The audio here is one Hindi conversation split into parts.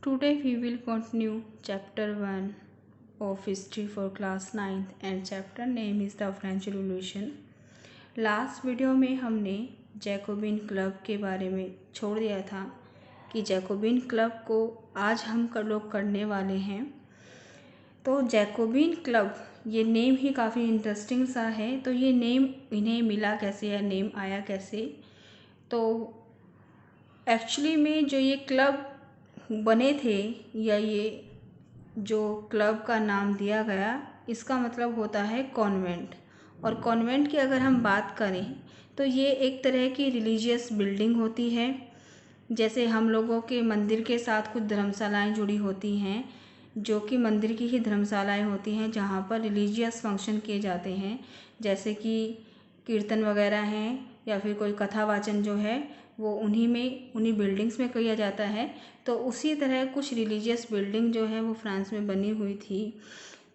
Today we will continue chapter 1 of history for class 9th and chapter name is the French Revolution. Last video में हमने जैकोबिन क्लब के बारे में छोड़ दिया था कि जैकोबिन क्लब को आज हम लोग करने वाले हैं। तो जैकोबिन क्लब ये नेम ही काफ़ी इंटरेस्टिंग सा है। तो ये नेम इन्हें मिला कैसे या नेम आया कैसे? तो एक्चुअली में जो ये क्लब बने थे या ये जो क्लब का नाम दिया गया इसका मतलब होता है कॉन्वेंट। और कॉन्वेंट की अगर हम बात करें तो ये एक तरह की रिलीजियस बिल्डिंग होती है। जैसे हम लोगों के मंदिर के साथ कुछ धर्मशालाएं जुड़ी होती हैं, जो कि मंदिर की ही धर्मशालाएं होती हैं जहाँ पर रिलीजियस फंक्शन किए जाते हैं, जैसे कि कीर्तन वगैरह हैं या फिर कोई कथा वाचन जो है वो उन्हीं बिल्डिंग्स में किया जाता है। तो उसी तरह कुछ रिलीजियस बिल्डिंग जो है वो फ्रांस में बनी हुई थी।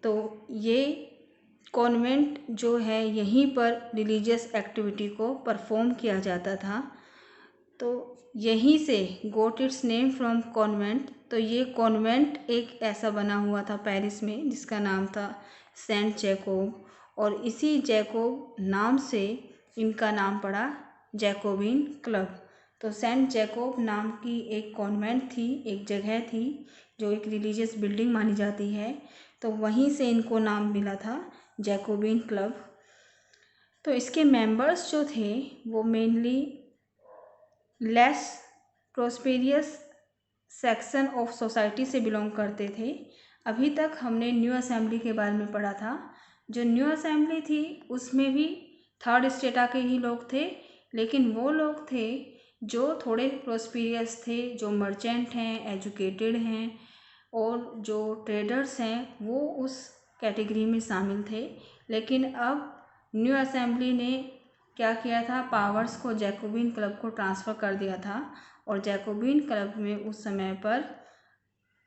तो ये कॉन्वेंट जो है यहीं पर रिलीजियस एक्टिविटी को परफॉर्म किया जाता था। तो यहीं से गोट इट्स नेम फ्रॉम कॉन्वेंट। तो ये कॉन्वेंट एक ऐसा बना हुआ था पेरिस में जिसका नाम था सेंट जैकोब, और इसी जैकोब नाम से इनका नाम पड़ा जैकोबिन क्लब। तो सेंट जैकोब नाम की एक कॉन्वेंट थी, एक जगह थी जो एक रिलीजियस बिल्डिंग मानी जाती है। तो वहीं से इनको नाम मिला था जैकोबिन क्लब। तो इसके मेंबर्स जो थे वो mainly less prosperous section of society से बिलोंग करते थे। अभी तक हमने न्यू असेंबली के बारे में पढ़ा था। जो न्यू असेंबली थी उसमें भी थर्ड स्टेटा के ही लोग थे, लेकिन वो लोग थे जो थोड़े प्रोस्पेरियस थे, जो मर्चेंट हैं, एजुकेटेड हैं और जो ट्रेडर्स हैं वो उस कैटेगरी में शामिल थे। लेकिन अब न्यू असेंबली ने क्या किया था, पावर्स को जैकोबिन क्लब को ट्रांसफ़र कर दिया था। और जैकोबिन क्लब में उस समय पर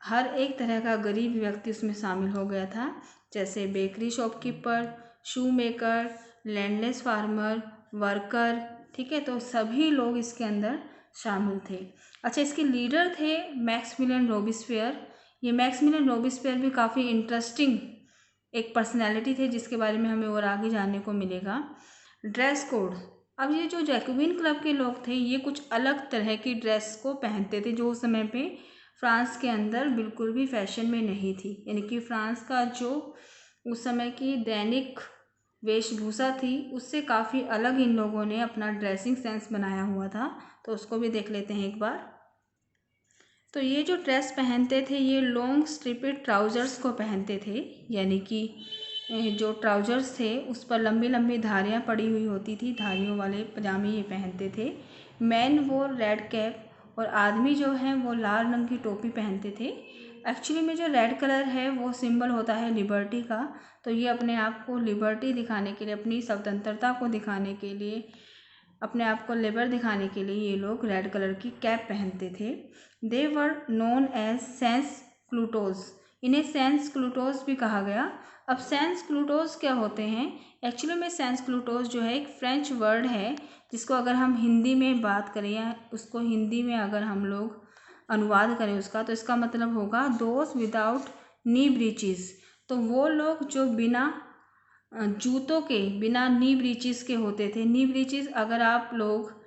हर एक तरह का गरीब व्यक्ति उसमें शामिल हो गया था, जैसे बेकरी शॉपकीपर, शू मेकर, लैंडलेस फार्मर, वर्कर, ठीक है। तो सभी लोग इसके अंदर शामिल थे। अच्छा, इसके लीडर थे मैक्सिमिलियन रोबिस्फेयर। ये मैक्सिमिलियन रोबिस्फेयर भी काफ़ी इंटरेस्टिंग एक पर्सनैलिटी थे जिसके बारे में हमें और आगे जानने को मिलेगा। ड्रेस कोड, अब ये जो जैकोबिन क्लब के लोग थे ये कुछ अलग तरह की ड्रेस को पहनते थे जो उस समय पे फ्रांस के अंदर बिल्कुल भी फैशन में नहीं थी। यानी कि फ्रांस का जो उस समय की दैनिक वेशभूषा थी उससे काफ़ी अलग इन लोगों ने अपना ड्रेसिंग सेंस बनाया हुआ था। तो उसको भी देख लेते हैं एक बार। तो ये जो ड्रेस पहनते थे ये लॉन्ग स्ट्रिपेड ट्राउज़र्स को पहनते थे, यानी कि जो ट्राउज़र्स थे उस पर लंबी लंबी धारियाँ पड़ी हुई होती थी, धारियों वाले पजामे ये पहनते थे। मैन वो रेड कैप और आदमी जो है वो लाल रंग की टोपी पहनते थे। एक्चुअली में जो रेड कलर है वो सिंबल होता है लिबर्टी का। तो ये अपने आप को लिबर्टी दिखाने के लिए, अपनी स्वतंत्रता को दिखाने के लिए, अपने आप को लिबर दिखाने के लिए ये लोग रेड कलर की कैप पहनते थे। दे वर नोन एज सेंस क्लूटोज, इन्हें सेंस क्लूटोज भी कहा गया। अब सेंस क्लूटोज क्या होते हैं? एक्चुअली में सेंस क्लूटोज जो है एक फ्रेंच वर्ड है जिसको अगर हम हिंदी में बात करें या उसको हिंदी में अगर हम लोग अनुवाद करें उसका, तो इसका मतलब होगा दोज विदाउट नी ब्रीचेस। तो वो लोग जो बिना जूतों के, बिना नी ब्रीचेस के होते थे। नी ब्रीचेस अगर आप लोग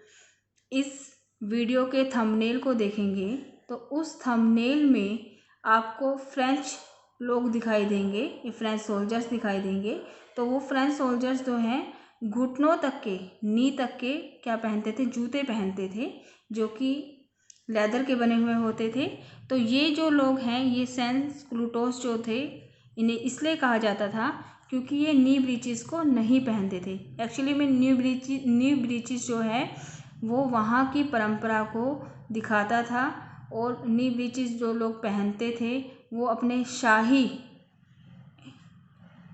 इस वीडियो के थंबनेल को देखेंगे तो उस थंबनेल में आपको फ्रेंच लोग दिखाई देंगे, ये फ्रेंच सोल्जर्स दिखाई देंगे। तो वो फ्रेंच सोल्जर्स जो हैं घुटनों तक के, नी तक के क्या पहनते थे, जूते पहनते थे जो कि लेदर के बने हुए होते थे। तो ये जो लोग हैं ये सेंस क्लूटोस जो थे इन्हें इसलिए कहा जाता था क्योंकि ये नी ब्रीचेस को नहीं पहनते थे। एक्चुअली में नी ब्रीचेस जो है वो वहाँ की परंपरा को दिखाता था, और नी ब्रीचेस जो लोग पहनते थे वो अपने शाही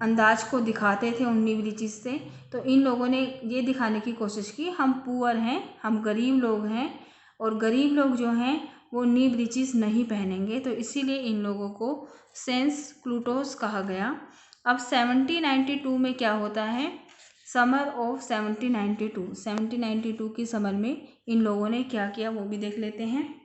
अंदाज को दिखाते थे उन नी ब्रीचेस से। तो इन लोगों ने ये दिखाने की कोशिश की हम पुअर हैं, हम गरीब लोग हैं, और गरीब लोग जो हैं वो नी ब्रीचेस नहीं पहनेंगे। तो इसीलिए इन लोगों को सेंस क्लूटोस कहा गया। अब 1792 में क्या होता है, समर ऑफ 1792 की समर में इन लोगों ने क्या किया वो भी देख लेते हैं।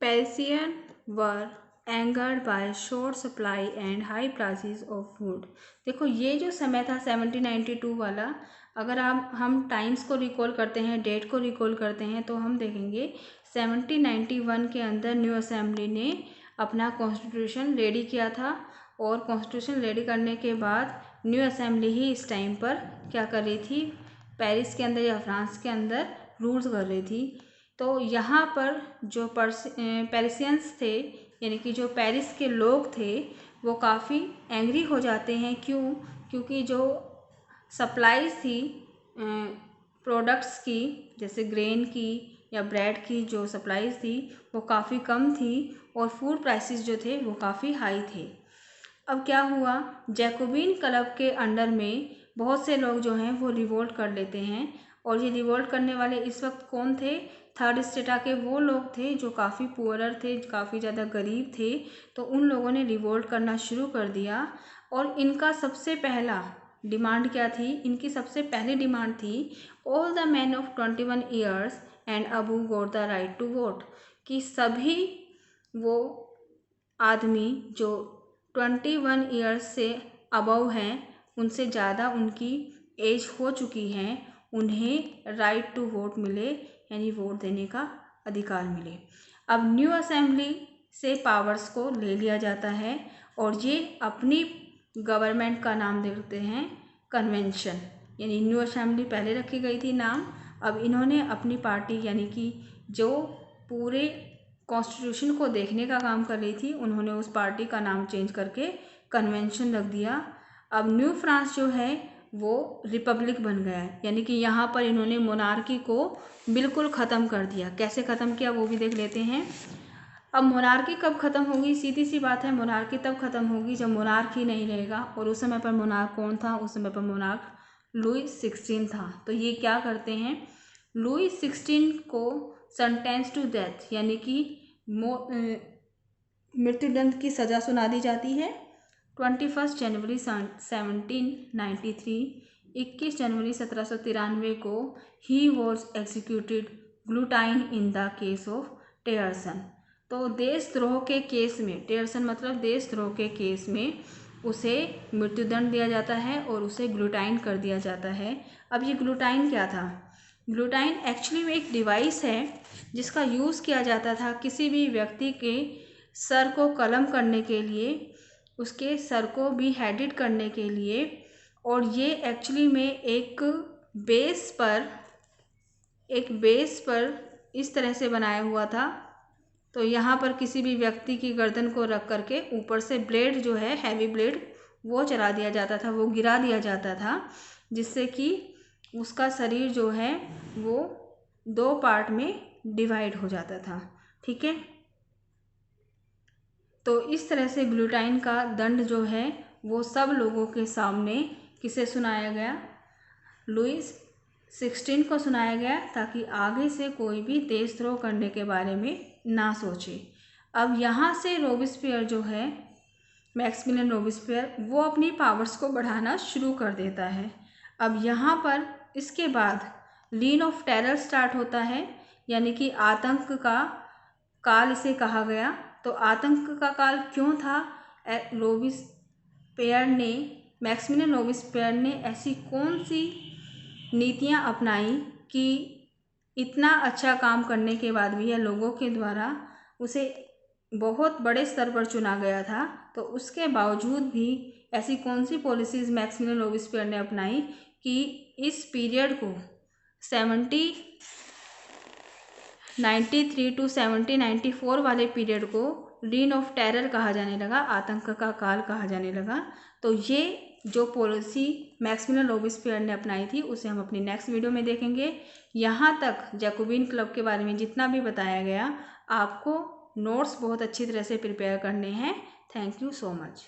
Parisian were angered by short supply and high prices of food. देखो ये जो समय था 1792 वाला, अगर हम टाइम्स को रिकॉल करते हैं, डेट को रिकॉल करते हैं, तो हम देखेंगे 1791 के अंदर न्यू असेंबली ने अपना कॉन्स्टिट्यूशन रेडी किया था। और कॉन्स्टिट्यूशन रेडी करने के बाद न्यू असेंबली ही इस टाइम पर क्या कर रही थी, पेरिस के अंदर या फ्रांस के अंदर रूल्स कर रही थी। तो यहाँ पर जो पेरिसियंस थे, यानी कि जो पेरिस के लोग थे, वो काफ़ी एंग्री हो जाते हैं। क्यों? क्योंकि जो सप्लाईज थी प्रोडक्ट्स की, जैसे ग्रेन की या ब्रेड की जो सप्लाईज थी वो काफ़ी कम थी और फूड प्राइसेस जो थे वो काफ़ी हाई थे। अब क्या हुआ, जैकोबिन क्लब के अंडर में बहुत से लोग जो हैं वो रिवोल्ट कर लेते हैं। और ये रिवोल्ट करने वाले इस वक्त कौन थे? थर्ड स्टेटा के वो लोग थे जो काफ़ी पुअरर थे, काफ़ी ज़्यादा गरीब थे। तो उन लोगों ने रिवोल्ट करना शुरू कर दिया। और इनका सबसे पहला डिमांड क्या थी? इनकी सबसे पहली डिमांड थी all the man of 21 years and above got the right to vote, कि सभी वो आदमी जो 21 ईयर्स से अबव हैं, उनसे ज़्यादा उनकी एज हो चुकी हैं, उन्हें राइट टू वोट मिले, यानी वोट देने का अधिकार मिले। अब न्यू असेंबली से पावर्स को ले लिया जाता है और ये अपनी गवर्नमेंट का नाम देते हैं कन्वेंशन। यानी न्यू असेंबली पहले रखी गई थी नाम, अब इन्होंने अपनी पार्टी यानी कि जो पूरे कॉन्स्टिट्यूशन को देखने का काम कर रही थी, उन्होंने उस पार्टी का नाम चेंज करके कन्वेंशन रख दिया। अब न्यू फ्रांस जो है वो रिपब्लिक बन गया है, यानी कि यहाँ पर इन्होंने मोनार्की को बिल्कुल ख़त्म कर दिया। कैसे ख़त्म किया वो भी देख लेते हैं। अब मोनार्की कब ख़त्म होगी? सीधी सी बात है, मोनार्की तब ख़त्म होगी जब मोनार्क ही नहीं रहेगा। और उस समय पर मोनार्क कौन था? उस समय पर मोनार्क लुई 16 था। तो ये क्या करते हैं, लुई 16 को सेंटेंस टू डेथ, यानी कि मृत्युदंड की सज़ा सुना दी जाती है। 21 जनवरी 1793, 21 जनवरी 1793 को ही was executed guillotine in the case of treason. तो देशद्रोह के केस में, टेयरसन मतलब देशद्रोह के केस में उसे मृत्युदंड दिया जाता है और उसे ग्लूटाइन कर दिया जाता है। अब ये ग्लूटाइन क्या था? ग्लूटाइन एक्चुअली में एक डिवाइस है जिसका यूज़ किया जाता था किसी भी व्यक्ति के सर को कलम करने के लिए, उसके सर को भी हेडेड करने के लिए। और ये एक्चुअली में एक बेस पर इस तरह से बनाया हुआ था। तो यहाँ पर किसी भी व्यक्ति की गर्दन को रख करके ऊपर से ब्लेड जो है, हैवी ब्लेड, वो चला दिया जाता था, वो गिरा दिया जाता था, जिससे कि उसका शरीर जो है वो 2 पार्ट में डिवाइड हो जाता था। ठीक है, तो इस तरह से ग्लूटाइन का दंड जो है वो सब लोगों के सामने किसे सुनाया गया? लुई 16 को सुनाया गया, ताकि आगे से कोई भी देशद्रोह करने के बारे में ना सोचे। अब यहाँ से रोबेस्पियर जो है, मैक्सिमिलियन रोबेस्पियर, वो अपनी पावर्स को बढ़ाना शुरू कर देता है। अब यहाँ पर इसके बाद रीन ऑफ टेरर स्टार्ट होता है, यानी कि आतंक का काल इसे कहा गया। तो आतंक का काल क्यों था? मैक्सिमिलियन रोबेस्पियर ने ऐसी कौन सी नीतियां अपनाई कि इतना अच्छा काम करने के बाद भी, या लोगों के द्वारा उसे बहुत बड़े स्तर पर चुना गया था, तो उसके बावजूद भी ऐसी कौन सी पॉलिसीज़ मैक्सिमिलियन रोबेस्पियर ने अपनाई कि इस पीरियड को 1793 टू 1794 वाले पीरियड को रीन ऑफ टेरर कहा जाने लगा, आतंक का काल कहा जाने लगा। तो ये जो पॉलिसी मैक्सिमिलियन रोबेस्पियर ने अपनाई थी उसे हम अपनी नेक्स्ट वीडियो में देखेंगे। यहाँ तक जैकोबिन क्लब के बारे में जितना भी बताया गया, आपको नोट्स बहुत अच्छी तरह से प्रिपेयर करने हैं। Thank you so much.